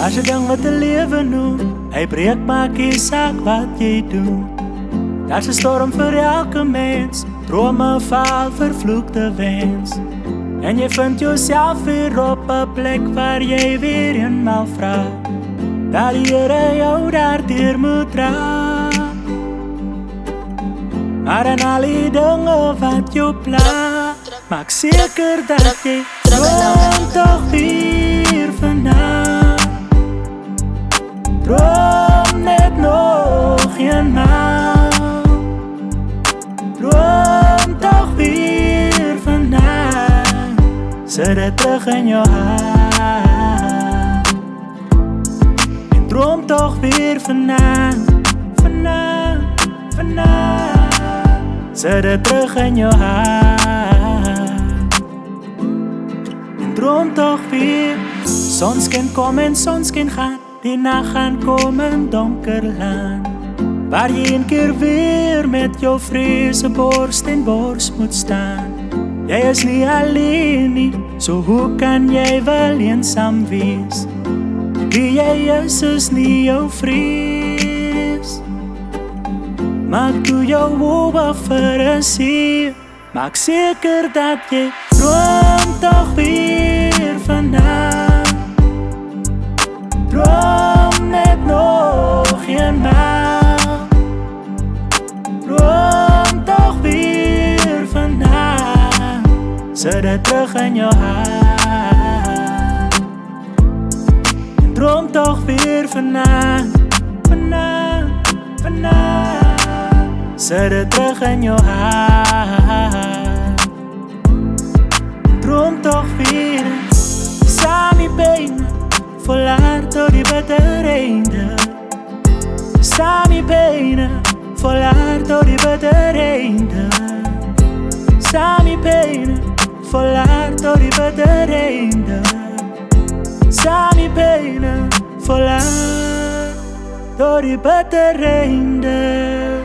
As jy ding wat 'n lewe noem, hy breek maak nie saak wat jy doen. Daar's 'n storm vir elke mens, drome val, vervloekte wens. En jy vind jouself weer op 'n plek waar jy weer eenmaal vra dat die Here jou daardeur moet dra. Maar in al die dinge wat jou pla, maak seker dat jy droom toch weer vandaan. Droom net nog eenmaal. Droom toch weer vandaan. Zet het terug in jou hart. En droom toch weer vandaan. Vandaan, vandaan. Zet het terug in jou hart. En droom toch weer. Zonskin kom en zonskin gaan. Die nacht gaan komen donker land, waar je een keer weer met jou vrese borst in borst moet staan. Jy is nie alleen nie, so hoe kan jy wel eensaam wees? Wie jy is nie jou vrees. Maak toe jou oor vir 'n see, maak seker dat jy droom toch weer vandaan. Droom net nog eenmaal. Droom toch weer vandaan. Zet het terug in jou hart. En droom toch weer vandaan. Vandaan, vandaan. Zet het terug in jou hart. En droom toch weer. Samen benen. Volhard door die bittere einde. Samen benen, volhard door die bittere einde. Samen benen, volhard door die bittere einde. Samen benen, volhard door die bittere einde.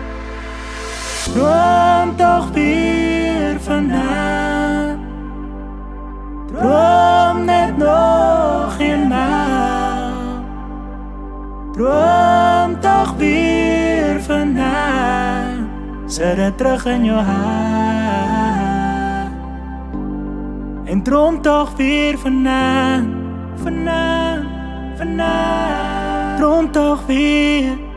Droom toch weer vandaan. Droom net nog eenmaal. Droom toch weer vandaan. Zet het terug in jou hart. En droom toch weer vandaan. Vandaan, vandaan. Droom toch weer.